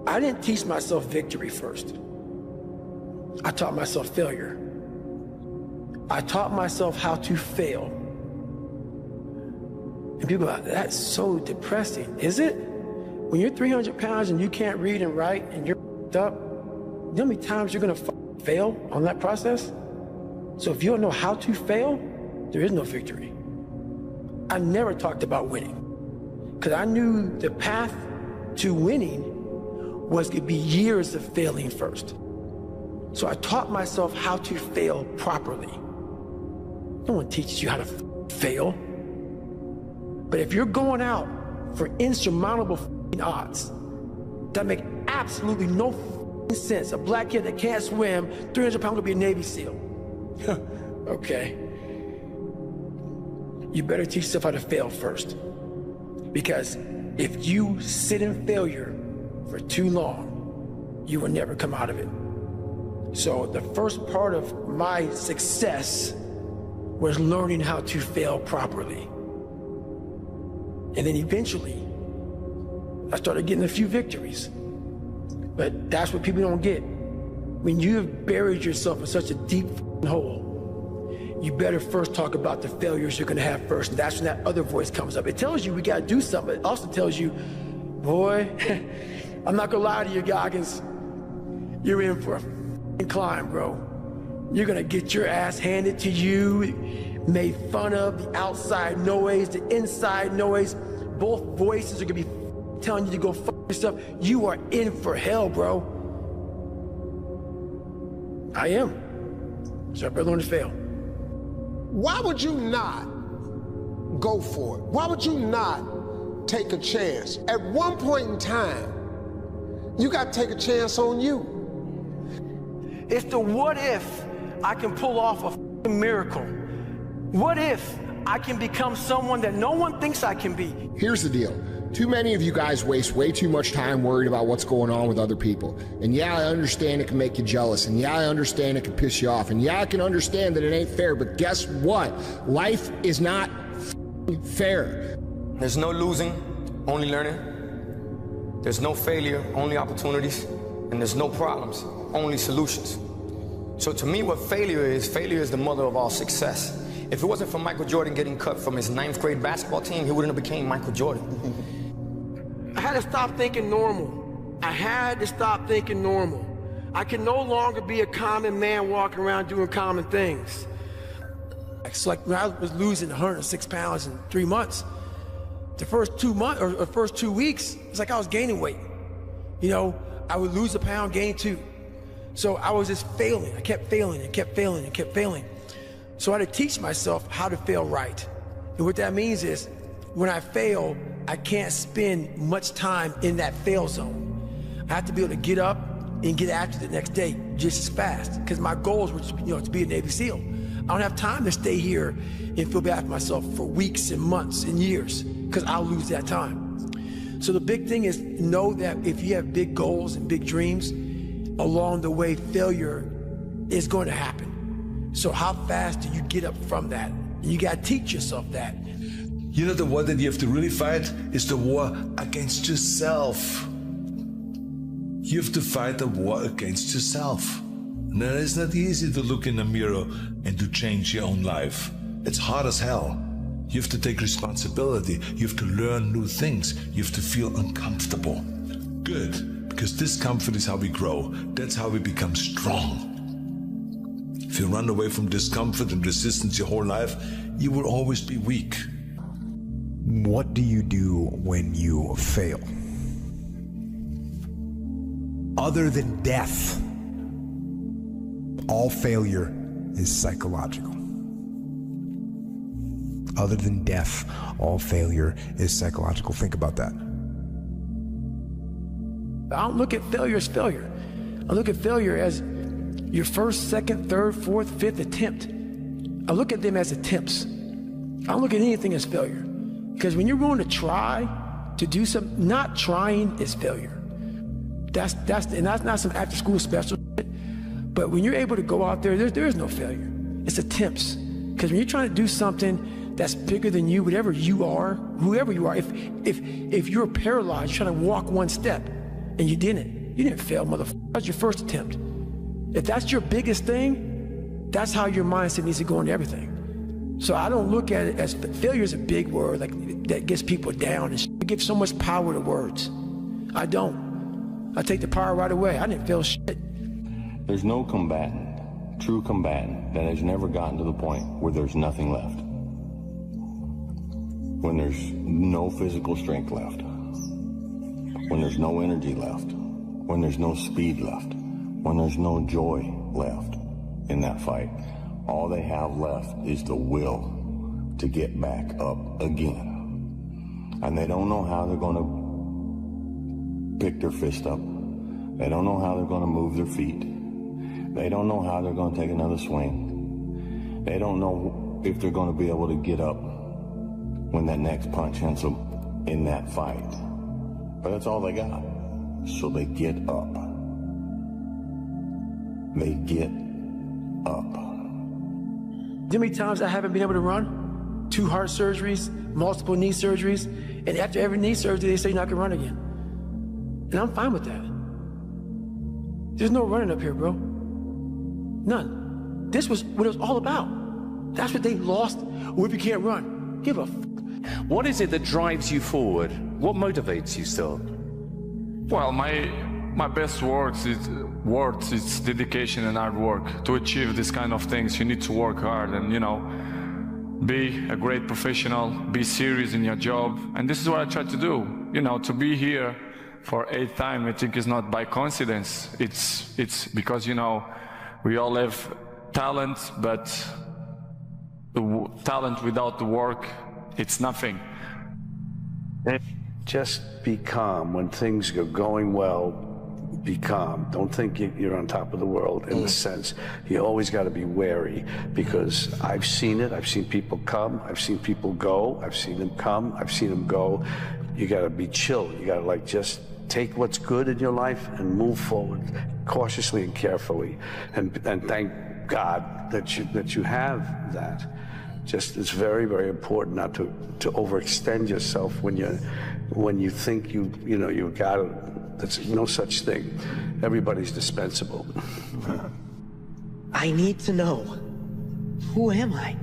I didn't teach myself victory first. I taught myself failure. I taught myself how to fail. And people are like, that's so depressing. Is it? When you're 300 pounds and you can't read and write and you're up, you know how many times you're gonna fail on that process? So if you don't know how to fail, there is no victory. I never talked about winning because I knew the path to winning was gonna be years of failing first. So I taught myself how to fail properly. No one teaches you how to fail. But if you're going out for insurmountable odds that make absolutely no sense, a black kid that can't swim, 300 pounds, gonna be a Navy SEAL. Okay. You better teach yourself how to fail first. Because if you sit in failure for too long, you will never come out of it. So the first part of my success was learning how to fail properly. And then eventually, I started getting a few victories. But that's what people don't get. When you have buried yourself in such a deep hole, you better first talk about the failures you're gonna have first. And that's when that other voice comes up. It tells you we gotta do something. It also tells you, boy, I'm not gonna lie to you, Goggins. You're in for a climb, bro. You're gonna get your ass handed to you, made fun of, the outside noise, the inside noise. Both voices are gonna be telling you to go fuck yourself. You are in for hell, bro. I am. So I better learn to fail. Why would you not go for it? Why would you not take a chance? At one point in time, you got to take a chance on you. It's the what if I can pull off a miracle. What if I can become someone that no one thinks I can be? Here's the deal. Too many of you guys waste way too much time worried about what's going on with other people. And yeah, I understand it can make you jealous. And yeah, I understand it can piss you off. And yeah, I can understand that it ain't fair. But guess what? Life is not fair. There's no losing, only learning. There's no failure, only opportunities. And there's no problems, only solutions. So to me, what failure is the mother of all success. If it wasn't for Michael Jordan getting cut from his 9th grade basketball team, he wouldn't have became Michael Jordan. I had to stop thinking normal. I had to stop thinking normal. I can no longer be a common man walking around doing common things. It's like when I was losing 106 pounds in 3 months, the first 2 months or first 2 weeks, it's like I was gaining weight. You know, I would lose a pound, gain 2. So I was just failing. I kept failing and kept failing and kept failing. So I had to teach myself how to fail right. And what that means is when I fail, I can't spend much time in that fail zone. I have to be able to get up and get after the next day just as fast because my goals were to be a Navy SEAL. I don't have time to stay here and feel bad for myself for weeks and months and years because I'll lose that time. So the big thing is know that if you have big goals and big dreams, along the way, failure is going to happen. So how fast do you get up from that? And you got to teach yourself that. You know, the war that you have to really fight is the war against yourself. You have to fight a war against yourself. And it is not easy to look in the mirror and to change your own life. It's hard as hell. You have to take responsibility. You have to learn new things. You have to feel uncomfortable. Good, because discomfort is how we grow. That's how we become strong. If you run away from discomfort and resistance your whole life, you will always be weak. What do you do when you fail? Other than death, all failure is psychological. Other than death, all failure is psychological. Think about that. I don't look at failure as failure. I look at failure as your first, second, third, fourth, fifth attempt. I look at them as attempts. I don't look at anything as failure. Because when you're going to try to do something, not trying is failure. That's not some after school special shit. But when you're able to go out there is no failure. It's attempts. Because when you're trying to do something that's bigger than you, whatever you are, whoever you are. If you're paralyzed, you're trying to walk one step and you didn't fail, motherfucker. That was your first attempt. If that's your biggest thing, that's how your mindset needs to go into everything. So I don't look at it as failure is a big word like that gets people down and it gives so much power to words. I don't. I take the power right away. I didn't fail shit. There's no combatant, true combatant, that has never gotten to the point where there's nothing left. When there's no physical strength left. When there's no energy left. When there's no speed left. When there's no joy left in that fight. All they have left is the will to get back up again. And they don't know how they're going to pick their fist up. They don't know how they're going to move their feet. They don't know how they're going to take another swing. They don't know if they're going to be able to get up when that next punch hits them in that fight. But that's all they got. So they get up. They get up. How many times I haven't been able to run? 2 heart surgeries, multiple knee surgeries, and after every knee surgery, they say you're not gonna run again. And I'm fine with that. There's no running up here, bro. None. This was what it was all about. That's what they lost. Or if you can't run, give a f. What is it that drives you forward? What motivates you still? Well, my best words is dedication and hard work. To achieve this kind of things, you need to work hard and, you know, be a great professional, be serious in your job. And this is what I try to do. You know, to be here for 8th time, I think is not by coincidence. It's because, you know, we all have talent, but the talent without the work, it's nothing. Just be calm when things are going well. Be calm. Don't think you're on top of the world in the sense. You always got to be wary because I've seen it. I've seen people come. I've seen people go. I've seen them come. I've seen them go. You got to be chill. You got to like just take what's good in your life and move forward cautiously and carefully. And thank God that you have that. Just it's very, very important not to overextend yourself when you think you got it. There's no such thing. Everybody's dispensable. I need to know, who am I?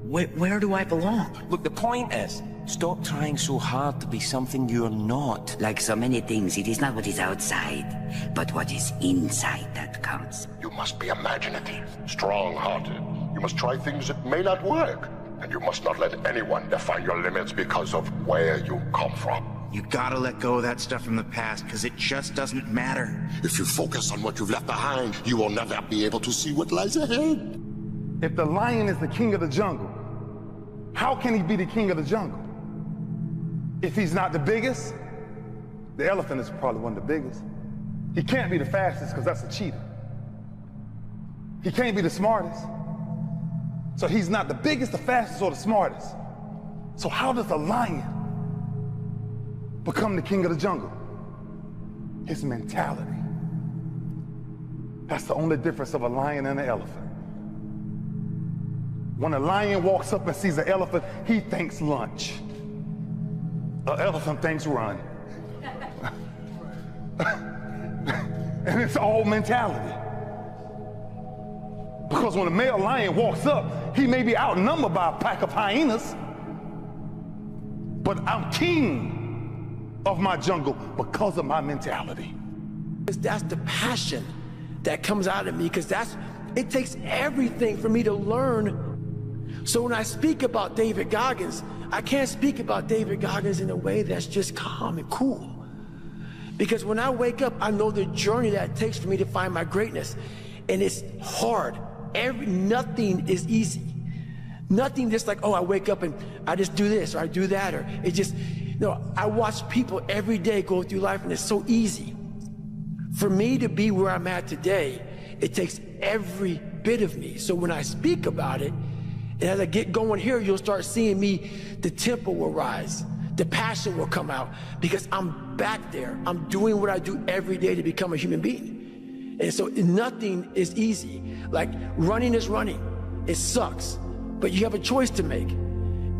Where do I belong? Look, the point is, stop trying so hard to be something you're not. Like so many things, it is not what is outside, but what is inside that counts. You must be imaginative, strong-hearted. You must try things that may not work. And you must not let anyone define your limits because of where you come from. You gotta let go of that stuff from the past, because it just doesn't matter. If you focus on what you've left behind, you will never be able to see what lies ahead. If the lion is the king of the jungle, how can he be the king of the jungle? If he's not the biggest, the elephant is probably one of the biggest. He can't be the fastest because that's a cheetah. He can't be the smartest. So he's not the biggest, the fastest, or the smartest. So how does a lion become the king of the jungle? His mentality. That's the only difference of a lion and an elephant. When a lion walks up and sees an elephant, he thinks lunch. An elephant thinks run. And it's all mentality. Because when a male lion walks up, he may be outnumbered by a pack of hyenas, but I'm king of my jungle because of my mentality. That's the passion that comes out of me, because it takes everything for me to learn. So when I speak about David Goggins, I can't speak about David Goggins in a way that's just calm and cool. Because when I wake up, I know the journey that it takes for me to find my greatness. And it's hard. Nothing is easy. Nothing just like, oh, I wake up and I just do this or I do that, or it just, no, I watch people every day go through life and it's so easy. For me to be where I'm at today, it takes every bit of me. So when I speak about it, and as I get going here, you'll start seeing me, the tempo will rise, the passion will come out, because I'm back there. I'm doing what I do every day to become a human being. And so nothing is easy. Like running is running. It sucks, but you have a choice to make.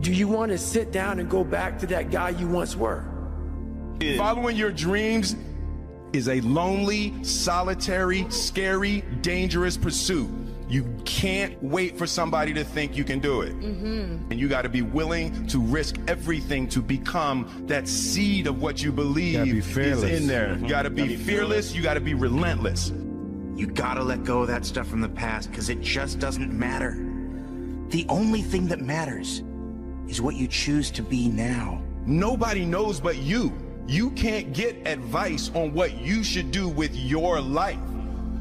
Do you want to sit down and go back to that guy you once were? Following your dreams is a lonely, solitary, scary, dangerous pursuit. You can't wait for somebody to think you can do it. And you got to be willing to risk everything to become that seed of what you believe is in there. You got to be fearless. You got to be relentless. You gotta let go of that stuff from the past, because it just doesn't matter. The only thing that matters is what you choose to be now. Nobody knows but you. You can't get advice on what you should do with your life,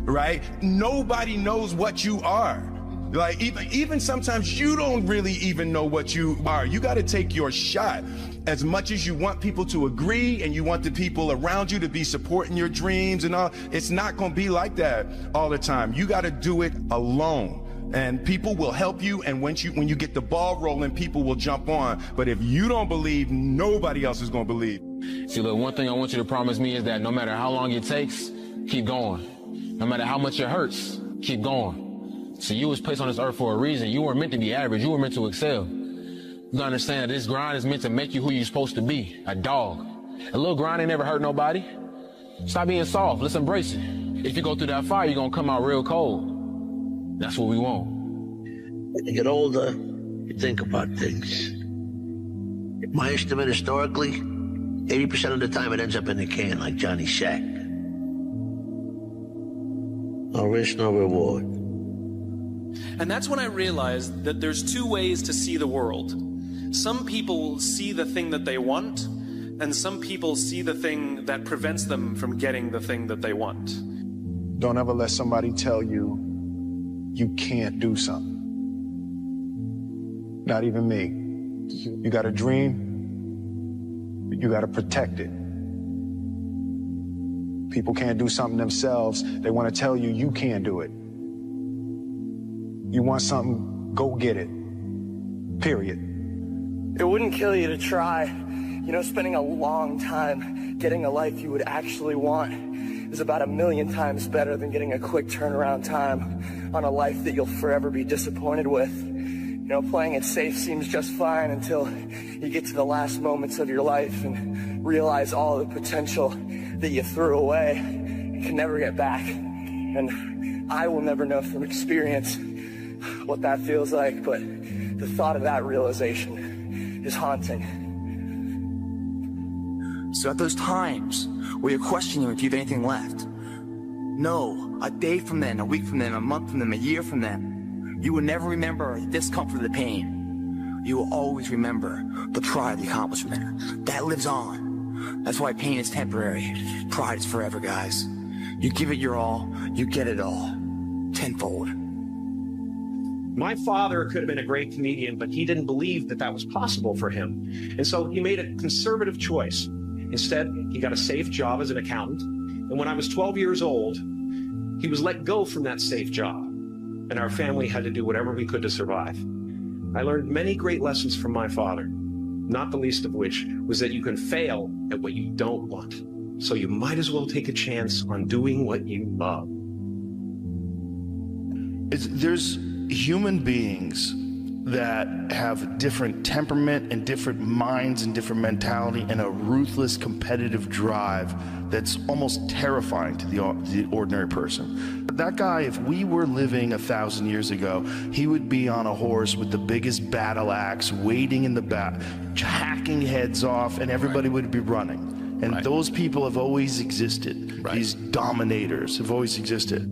right? Nobody knows what you are. Like even sometimes you don't really even know what you are. You got to take your shot. As much as you want people to agree and you want the people around you to be supporting your dreams and all, it's not going to be like that all the time. You got to do it alone. And people will help you, and when you get the ball rolling, people will jump on. But if you don't believe, nobody else is going to believe. See, look, one thing I want you to promise me is that no matter how long it takes, keep going. No matter how much it hurts, keep going. See, you was placed on this earth for a reason. You weren't meant to be average. You were meant to excel. You gotta understand that this grind is meant to make you who you're supposed to be, a dog. A little grind ain't never hurt nobody. Stop being soft. Let's embrace it. If you go through that fire, you're gonna come out real cold. That's what we want. When you get older, you think about things. My estimate historically, 80% of the time it ends up in the can, like Johnny Shack. No risk, no reward. And that's when I realized that there's two ways to see the world. Some people see the thing that they want, and some people see the thing that prevents them from getting the thing that they want. Don't ever let somebody tell you you can't do something. Not even me. You got a dream, you got to protect it. People can't do something themselves. They want to tell you you can't do it. You want something, go get it. Period. It wouldn't kill you to try. You know, spending a long time getting a life you would actually want is about 1,000,000 times better than getting a quick turnaround time on a life that you'll forever be disappointed with. You know, playing it safe seems just fine until you get to the last moments of your life and realize all the potential that you threw away and can never get back. And I will never know from experience what that feels like, but the thought of that realization is haunting. So at those times where you're questioning if you have anything left, no, a day from then, a week from then, a month from then, a year from then, you will never remember the discomfort of the pain. You will always remember the pride of the accomplishment. That lives on. That's why pain is temporary. Pride is forever, guys. You give it your all, you get it all. Tenfold. My father could have been a great comedian, but he didn't believe that that was possible for him. And so he made a conservative choice. Instead, he got a safe job as an accountant. And when I was 12 years old, he was let go from that safe job. And our family had to do whatever we could to survive. I learned many great lessons from my father, not the least of which was that you can fail at what you don't want. So you might as well take a chance on doing what you love. There's human beings that have different temperament and different minds and different mentality and a ruthless competitive drive that's almost terrifying to the ordinary person. That guy, if we were living 1,000 years ago, he would be on a horse with the biggest battle axe, waiting in the back, hacking heads off, and everybody would be running. And those people have always existed. These dominators have always existed.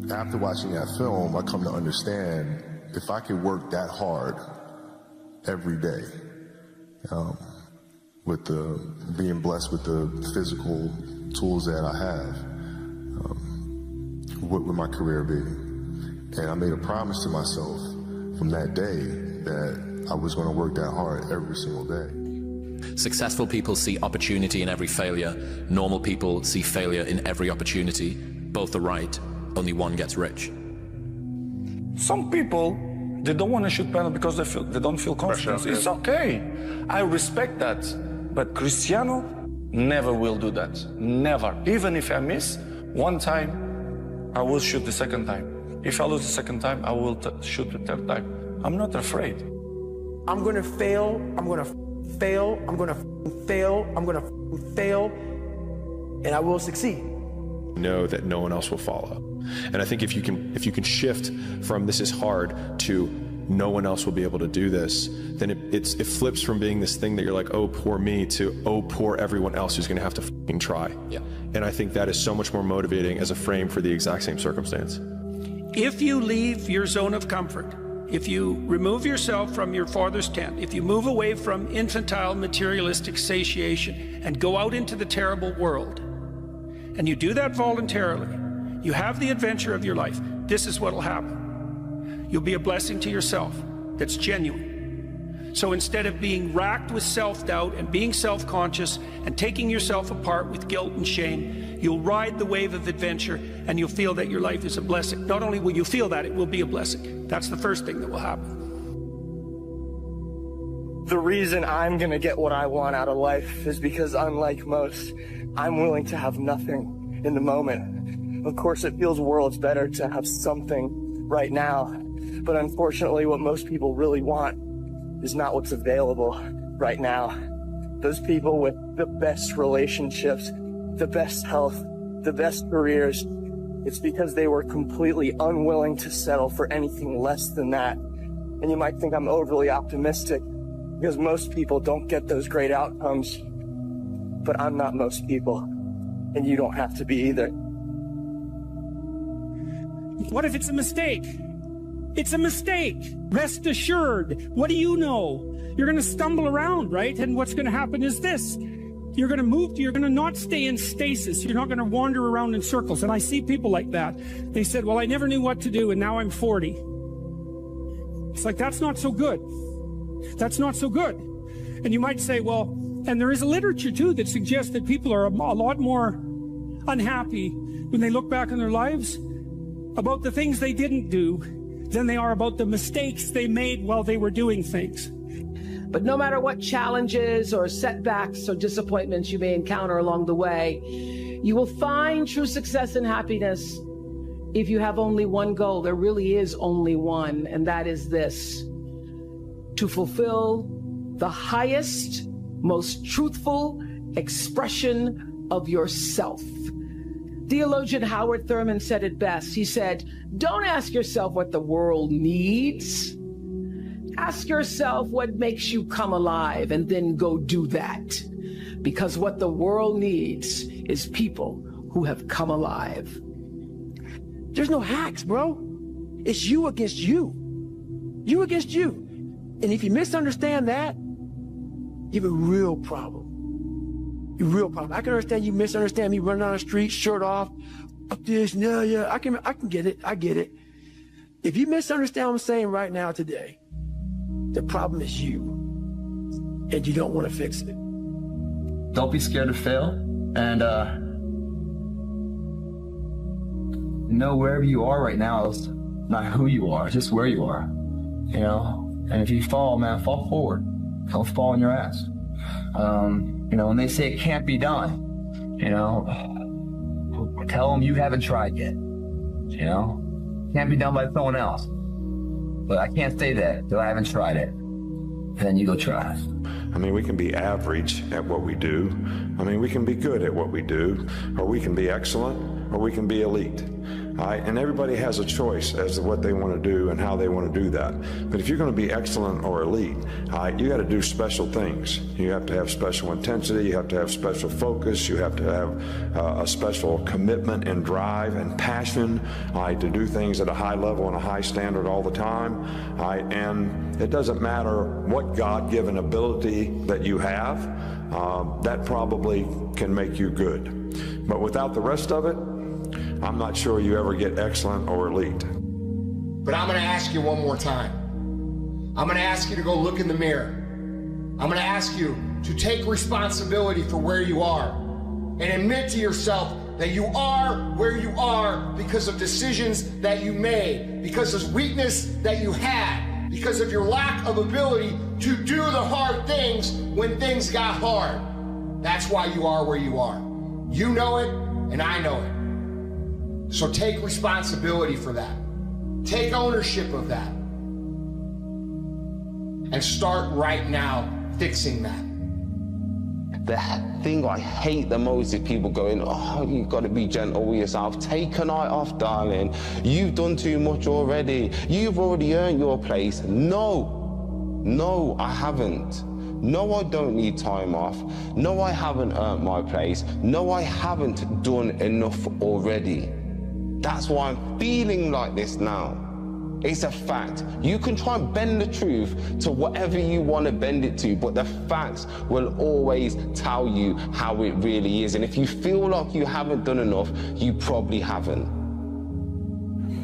After watching that film, I come to understand if I could work that hard every day, with being blessed with the physical tools that I have, what would my career be? And I made a promise to myself from that day that I was going to work that hard every single day. Successful people see opportunity in every failure. Normal people see failure in every opportunity. Both are right. Only one gets rich. Some people, they don't want to shoot penalty because they don't feel confident. It's okay. I respect that. But Cristiano never will do that. Never. Even if I miss one time, I will shoot the second time. If I lose the second time, I will shoot the third time. I'm not afraid. I'm gonna fail, I'm gonna fail, I'm gonna fail, I'm gonna fail, and I will succeed. Know that no one else will follow. And I think if you can shift from this is hard to no one else will be able to do this, then it flips from being this thing that you're like, oh, poor me, to oh, poor everyone else who's gonna have to fucking try. Yeah. And I think that is so much more motivating as a frame for the exact same circumstance. If you leave your zone of comfort, if you remove yourself from your father's tent, if you move away from infantile materialistic satiation and go out into the terrible world, and you do that voluntarily, you have the adventure of your life, this is what will happen. You'll be a blessing to yourself that's genuine. So instead of being racked with self-doubt and being self-conscious and taking yourself apart with guilt and shame, you'll ride the wave of adventure and you'll feel that your life is a blessing. Not only will you feel that, it will be a blessing. That's the first thing that will happen. The reason I'm gonna get what I want out of life is because, unlike most, I'm willing to have nothing in the moment. Of course, it feels worlds better to have something right now, but unfortunately what most people really want is not what's available right now. Those people with the best relationships, the best health, the best careers, it's because they were completely unwilling to settle for anything less than that. And you might think I'm overly optimistic because most people don't get those great outcomes, but I'm not most people, and you don't have to be either. What if it's a mistake? It's a mistake. Rest assured. What do you know? You're going to stumble around, right? And what's going to happen is this. You're going to move, you're going to not stay in stasis. You're not going to wander around in circles. And I see people like that. They said, well, I never knew what to do, and now I'm 40. It's like, that's not so good. That's not so good. And you might say, well, and there is a literature too that suggests that people are a lot more unhappy when they look back on their lives about the things they didn't do than they are about the mistakes they made while they were doing things. But no matter what challenges or setbacks or disappointments you may encounter along the way, you will find true success and happiness if you have only one goal. There really is only one, and that is this: to fulfill the highest, most truthful expression of yourself. Theologian Howard Thurman said it best. He said, don't ask yourself what the world needs. Ask yourself what makes you come alive, and then go do that. Because what the world needs is people who have come alive. There's no hacks, bro. It's you against you. You against you. And if you misunderstand that, you have a real problem. A real problem. I can understand you misunderstand me running down the street, shirt off, up this, yeah, I can get it. I get it. If you misunderstand what I'm saying right now today, the problem is you, and you don't want to fix it. Don't be scared to fail, and know wherever you are right now is not who you are, it's just where you are, you know. And if you fall, man, fall forward. Don't fall on your ass. You know, when they say it can't be done, you know, tell them you haven't tried yet. You know, can't be done by someone else. But I can't say that until I haven't tried it. Then you go try. I mean, we can be average at what we do. I mean, we can be good at what we do, or we can be excellent, or we can be elite. And everybody has a choice as to what they want to do and how they want to do that. But if you're going to be excellent or elite, you got to do special things. You have to have special intensity. You have to have special focus. You have to have a special commitment and drive and passion to do things at a high level and a high standard all the time. And it doesn't matter what God-given ability that you have. That probably can make you good. But without the rest of it, I'm not sure you ever get excellent or elite. But I'm going to ask you one more time. I'm going to ask you to go look in the mirror. I'm going to ask you to take responsibility for where you are and admit to yourself that you are where you are because of decisions that you made, because of weakness that you had, because of your lack of ability to do the hard things when things got hard. That's why you are where you are. You know it, and I know it. So take responsibility for that. Take ownership of that. and start right now fixing that. The thing I hate the most is people going, oh, you've got to be gentle with yourself. Take a night off, darling. You've done too much already. You've already earned your place. No, I haven't. No, I don't need time off. No, I haven't earned my place. No, I haven't done enough already. That's why I'm feeling like this now. It's a fact. You can try and bend the truth to whatever you want to bend it to, but the facts will always tell you how it really is. And if you feel like you haven't done enough, you probably haven't.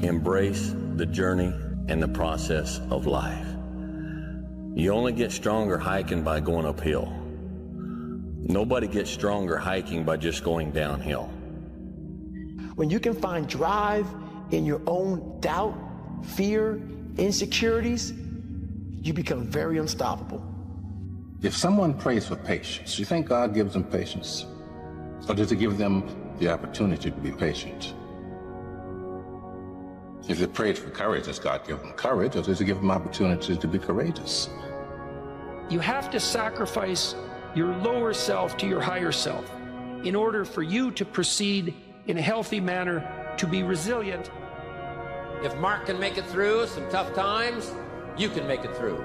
Embrace the journey and the process of life. You only get stronger hiking by going uphill. Nobody gets stronger hiking by just going downhill. When you can find drive in your own doubt, fear, insecurities, you become very unstoppable. If someone prays for patience, you think God gives them patience? Or does he give them the opportunity to be patient? If they prayed for courage, does God give them courage, or does he give them opportunities to be courageous? You have to sacrifice your lower self to your higher self in order for you to proceed in a healthy manner, to be resilient. If Mark can make it through some tough times, you can make it through.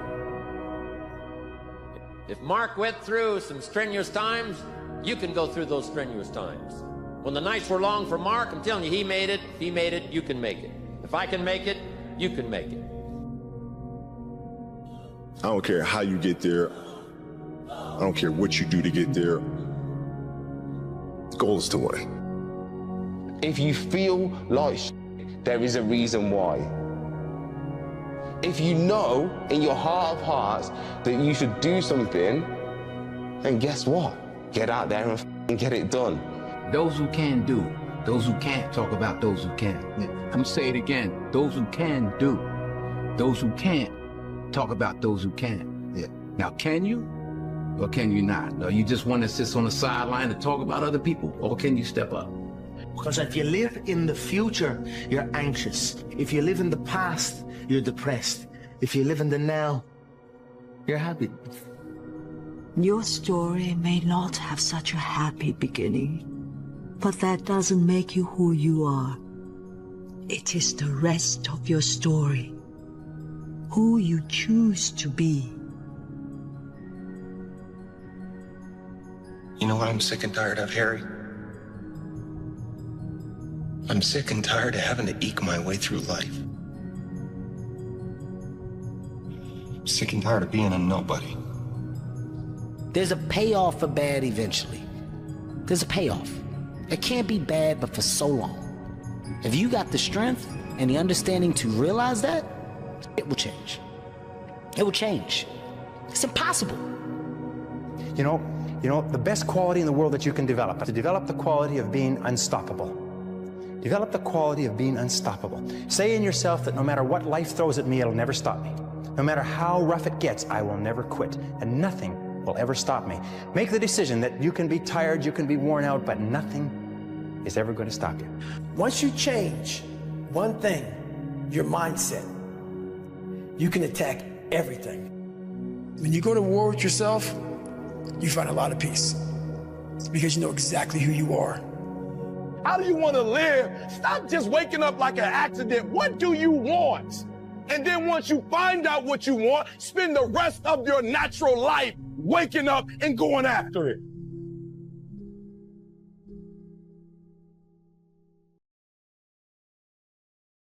If Mark went through some strenuous times, you can go through those strenuous times. When the nights were long for Mark, I'm telling you, he made it, you can make it. If I can make it, you can make it. I don't care how you get there. I don't care what you do to get there. The goal is to win. If you feel like there is a reason why. If you know in your heart of hearts that you should do something, then guess what? Get out there and get it done. Those who can do, those who can't talk about those who can. I'm gonna say it again. Those who can do, those who can't talk about those who can. Yeah. Now, can you or can you not? Or you just want to sit on the sideline and talk about other people, or can you step up? Because if you live in the future, you're anxious. If you live in the past, you're depressed. If you live in the now, you're happy. Your story may not have such a happy beginning, but that doesn't make you who you are. It is the rest of your story, who you choose to be. You know what I'm sick and tired of, Harry? I'm sick and tired of having to eke my way through life. I'm sick and tired of being a nobody. There's a payoff for bad eventually. There's a payoff. It can't be bad, but for so long. If you got the strength and the understanding to realize that, it will change. It will change. It's impossible. You know, the best quality in the world that you can develop is to develop the quality of being unstoppable. Develop the quality of being unstoppable. Say in yourself that no matter what life throws at me, it'll never stop me. No matter how rough it gets, I will never quit, and nothing will ever stop me. Make the decision that you can be tired, you can be worn out, but nothing is ever going to stop you. Once you change one thing, your mindset, you can attack everything. When you go to war with yourself, you find a lot of peace because you know exactly who you are. How do you want to live? Stop just waking up like an accident. What do you want? And then once you find out what you want, spend the rest of your natural life waking up and going after it.